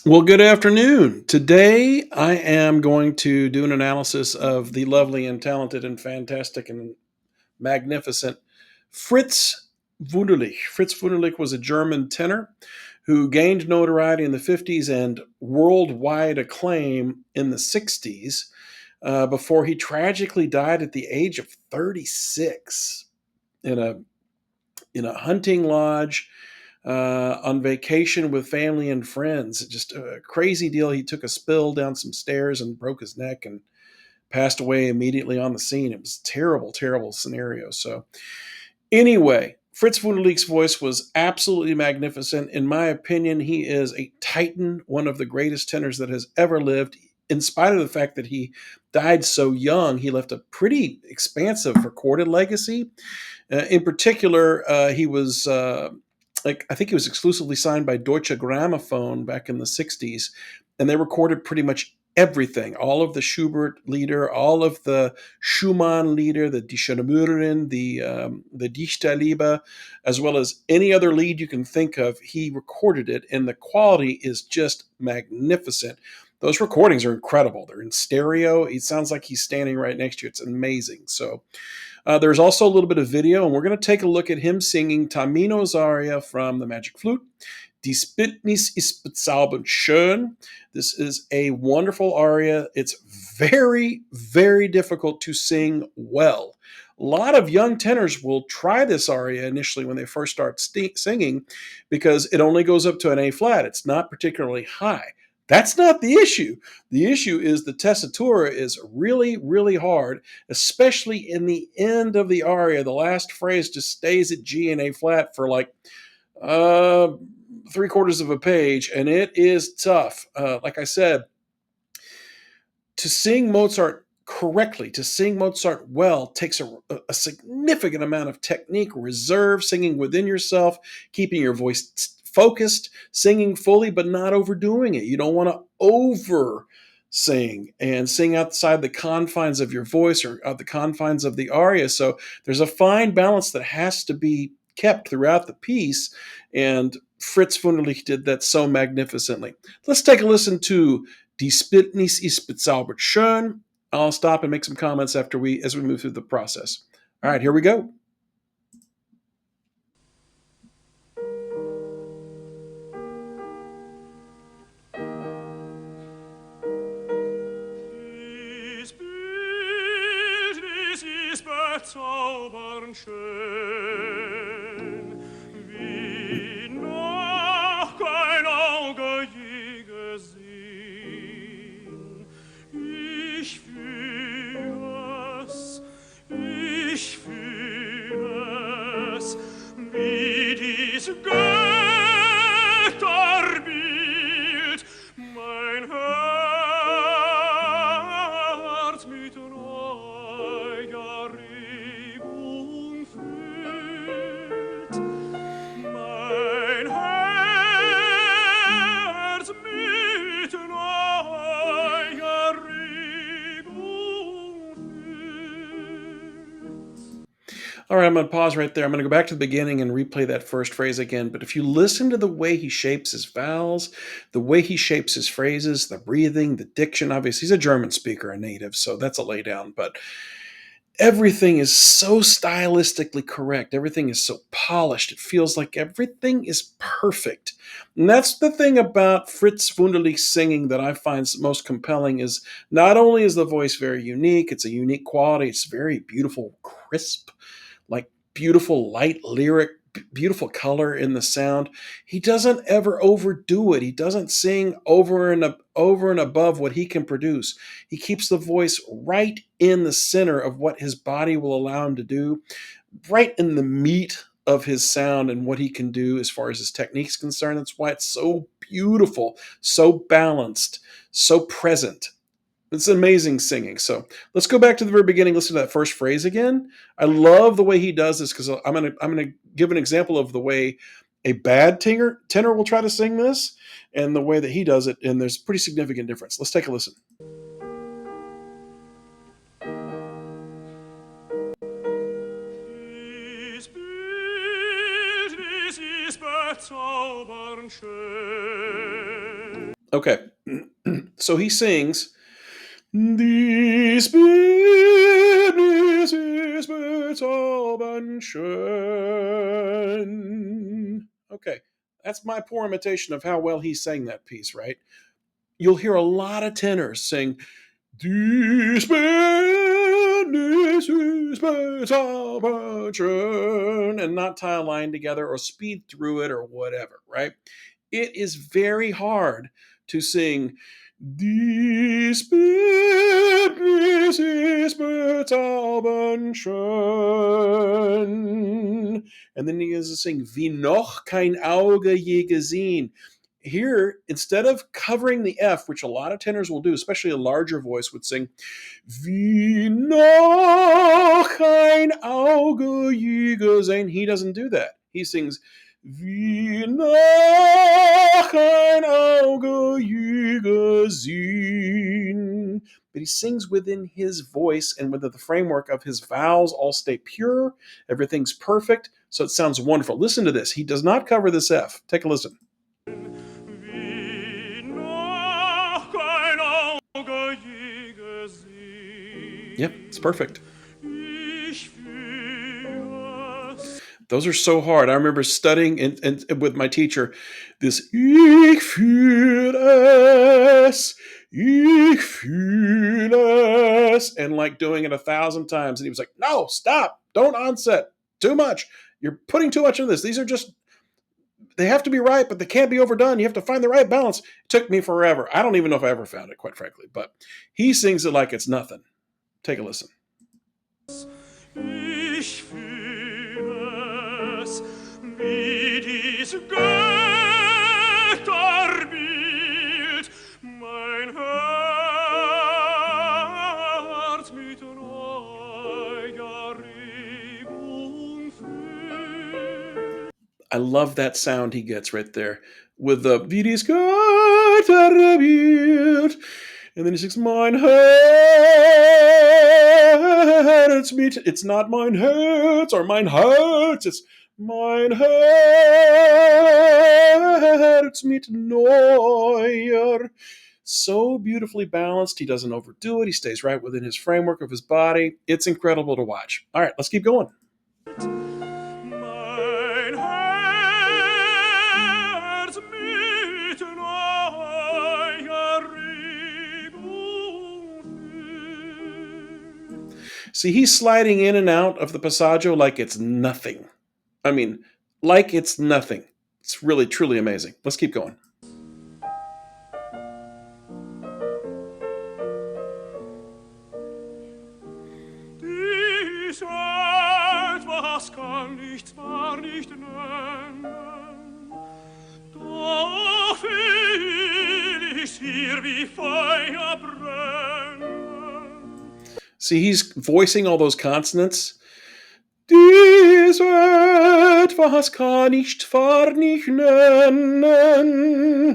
Well, good afternoon. Today, I am going to do an analysis of the lovely and talented and fantastic and magnificent Fritz Wunderlich. Fritz Wunderlich was a German tenor who gained notoriety in the 50s and worldwide acclaim in the 60s before he tragically died at the age of 36 in a hunting lodge on vacation with family and friends. Just a crazy deal. He took a spill down some stairs and broke his neck and passed away immediately on the scene. It was a terrible, terrible scenario. So, anyway, Fritz Wunderlich's voice was absolutely magnificent. In my opinion, he is a titan, one of the greatest tenors that has ever lived. In spite of the fact that he died so young, he left a pretty expansive recorded legacy. In particular, he was I think he was exclusively signed by Deutsche Grammophon back in the 60s, and they recorded pretty much everything, all of the Schubert Lieder, all of the Schumann Lieder, the Die Schöne, the Dichterliebe, as well as any other lead you can think of. He recorded it, and the quality is just magnificent. Those recordings are incredible. They're in stereo. It sounds like he's standing right next to you. It's amazing. So there's also a little bit of video, and we're going to take a look at him singing Tamino's aria from the Magic Flute. Die bildniss ist bezaubernd schon. This is a wonderful aria. It's very, very difficult to sing well. A lot of young tenors will try this aria initially when they first start singing because it only goes up to an A flat. It's not particularly high. That's not the issue. The issue is the tessitura is really, really hard, especially in the end of the aria. The last phrase just stays at G and A flat for like three-quarters of a page, and it is tough. Like I said, to sing Mozart correctly, to sing Mozart well, takes a significant amount of technique, reserve, singing within yourself, keeping your voice focused, singing fully, but not overdoing it. You don't want to over sing and sing outside the confines of your voice or the confines of the aria. So there's a fine balance that has to be kept throughout the piece, and Fritz Wunderlich did that so magnificently. Let's take a listen to Die Bildniss ist bezaubernd schon. I'll stop and make some comments as we move through the process. All right, here we go. Bezaubernd schön, wie noch kein Auge je gesehen. Ich fühl es, wie dies Götterbild mein Herz mit neuer Regung füllt. Mein Herz mit neuer Regung füllt. All right, I'm going to pause right there. I'm going to go back to the beginning and replay that first phrase again. But if you listen to the way he shapes his vowels, the way he shapes his phrases, the breathing, the diction, obviously he's a German speaker, a native, so that's a laydown. But everything is so stylistically correct. Everything is so polished. It feels like everything is perfect. And that's the thing about Fritz Wunderlich's singing that I find most compelling is not only is the voice very unique, it's a unique quality, it's very beautiful, crisp, like beautiful light lyric, beautiful color in the sound. He doesn't ever overdo it. He doesn't sing over and above what he can produce. He keeps the voice right in the center of what his body will allow him to do, right in the meat of his sound and what he can do as far as his technique is concerned. That's why it's so beautiful, so balanced, so present. It's amazing singing. So let's go back to the very beginning. Listen to that first phrase again. I love the way he does this because I'm gonna give an example of the way a bad tenor will try to sing this and the way that he does it, and there's a pretty significant difference. Let's take a listen. Bezaubernd schön. Okay. So he sings, Dies Bildnis ist bezaubernd schon. Okay. That's my poor imitation of how well he sang that piece, right? You'll hear a lot of tenors sing, Dies Bildnis ist bezaubernd schon, and not tie a line together or speed through it or whatever, right? It is very hard to sing Dies Bildnis ist bezaubernd schön. And then he has to sing Wie noch kein Auge je gesehen. Here, instead of covering the F, which a lot of tenors will do, especially a larger voice would sing Wie noch kein Auge je gesehen. He doesn't do that. He sings Wie noch ein Auge je gesehen. But he sings within his voice and within the framework of his vowels all stay pure. Everything's perfect. So it sounds wonderful. Listen to this. He does not cover this F. Take a listen. Wie noch kein Auge je gesehen. Yep, it's perfect. Ich fühl es. Those are so hard. I remember studying and with my teacher this Ich fühl es, ich fühl es, and like doing it 1,000 times. And he was like, no, stop, don't onset, too much. You're putting too much into this. These are just, they have to be right, but they can't be overdone. You have to find the right balance. It took me forever. I don't even know if I ever found it, quite frankly, but he sings it like it's nothing. Take a listen. Ich fühl es, wie dies Götterbild mein Herz mit neuer Regung füllt. I love that sound he gets right there with the wie dies Götterbild. And then he sings, Mein Herz mit, it's not mein Herz or mein Herz, it's mein Herz mit neuer. So beautifully balanced. He doesn't overdo it. He stays right within his framework of his body. It's incredible to watch. All right, let's keep going. Mein Herz mit neuer Regung füllt. See, he's sliding in and out of the passaggio like it's nothing. I mean, like it's nothing. It's really, truly amazing. Let's keep going. Dies etwas kann ich zwar nicht nennen, doch fühl ich hier wie Feuer brennen. See, he's voicing all those consonants. Dies etwas kann ich zwar nicht nennen.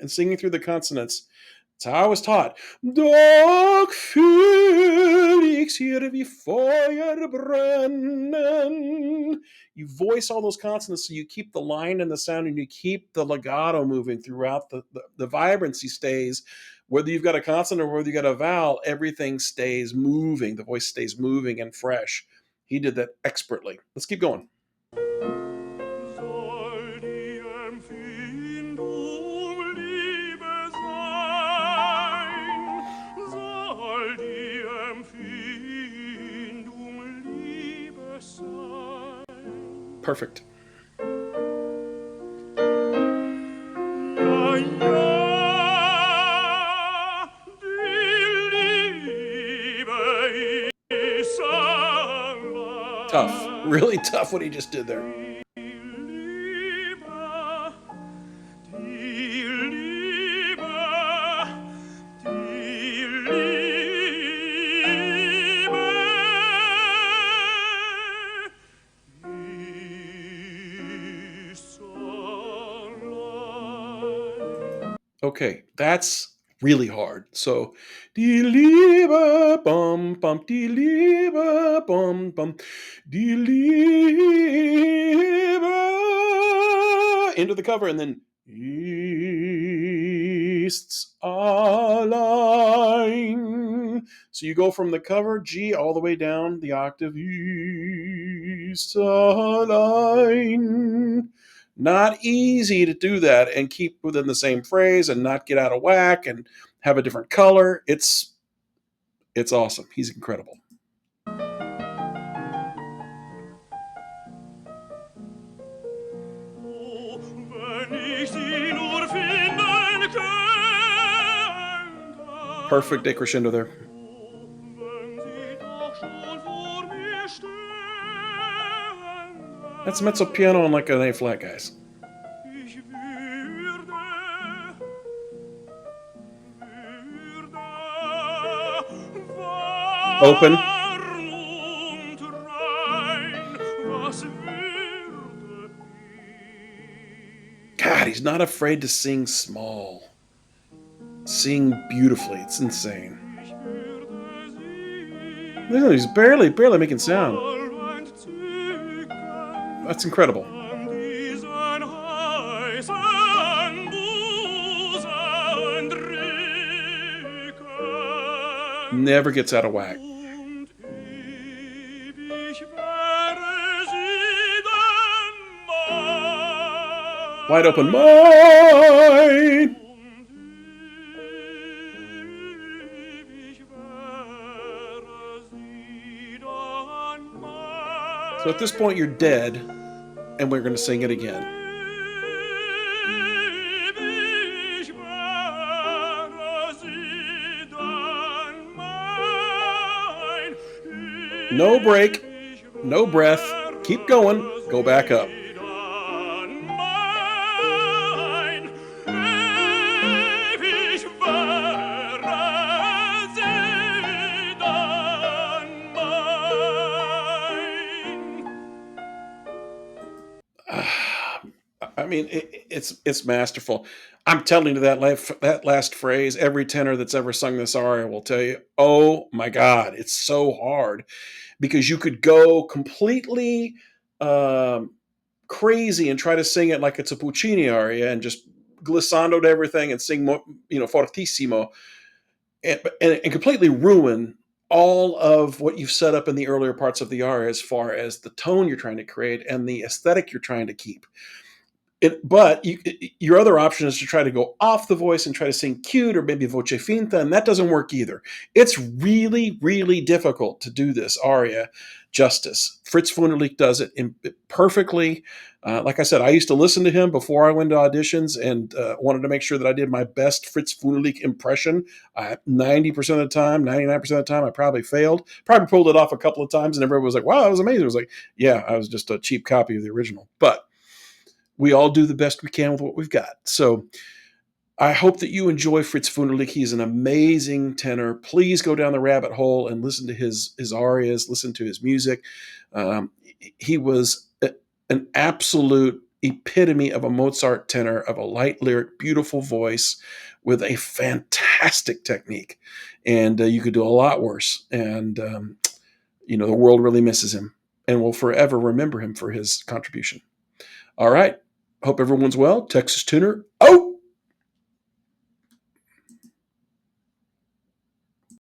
And singing through the consonants. That's how I was taught. Doch fühl ich's hier wie Feuer brennen. You voice all those consonants so you keep the line and the sound and you keep the legato moving throughout. The vibrancy stays. Whether you've got a consonant or whether you got a vowel, everything stays moving. The voice stays moving and fresh. He did that expertly. Let's keep going. Soll die Empfindung Liebe sein? Soll die Empfindung Liebe sein? Perfect. Ja, ja, die Liebe ist allein. Tough. Really tough what he just did there. Die Liebe, die Liebe, die Liebe ist allein. Okay, that's really hard. So, die Liebe, bum, bum, die Liebe, bum, bum, die Liebe, into the cover, and then ist allein. So you go from the cover G all the way down the octave. Ist allein. Not easy to do that and keep within the same phrase and not get out of whack and have a different color. It's awesome. He's incredible. Oh, wenn ich sie nur finden könnte. Perfect decrescendo there. Oh, wenn sie doch schon vor mir stünde. That's mezzo piano on like an A flat, guys. Ich würde Open. warm und rein, was würde ich? God, he's not afraid to sing small. Sing beautifully. It's insane. Ich würde sie Look, he's barely making sound. wohlwein zücken That's incredible. an diesen heißen Busen drücken. Never gets out of whack. Und ewig wäre sie dann mein. Wide open. Mine! Und ewig wäre sie dann mein. So at this point, you're dead, and we're going to sing it again. Ewig wäre sie dann mein. No break, no breath. Keep going. Go back up. Dann mein. Ewig wäre sie dann mein. I mean, it's masterful. I'm telling you that last phrase. Every tenor that's ever sung this aria will tell you, "Oh my God, it's so hard," because you could go completely crazy and try to sing it like it's a Puccini aria and just glissando to everything and sing, fortissimo, and completely ruin all of what you've set up in the earlier parts of the aria as far as the tone you're trying to create and the aesthetic you're trying to keep. But your other option is to try to go off the voice and try to sing cute or maybe voce finta, and that doesn't work either. It's really, really difficult to do this aria justice. Fritz Wunderlich does it perfectly. Like I said, I used to listen to him before I went to auditions and wanted to make sure that I did my best Fritz Wunderlich impression. 90% of the time, 99% of the time, I probably failed. Probably pulled it off a couple of times, and everybody was like, wow, that was amazing. I was like, yeah, I was just a cheap copy of the original. But we all do the best we can with what we've got. So I hope that you enjoy Fritz Wunderlich. He's an amazing tenor. Please go down the rabbit hole and listen to his arias, listen to his music. He was an absolute epitome of a Mozart tenor, of a light lyric, beautiful voice with a fantastic technique. And you could do a lot worse. And, the world really misses him and will forever remember him for his contribution. All right. Hope everyone's well. Texas Tenor out.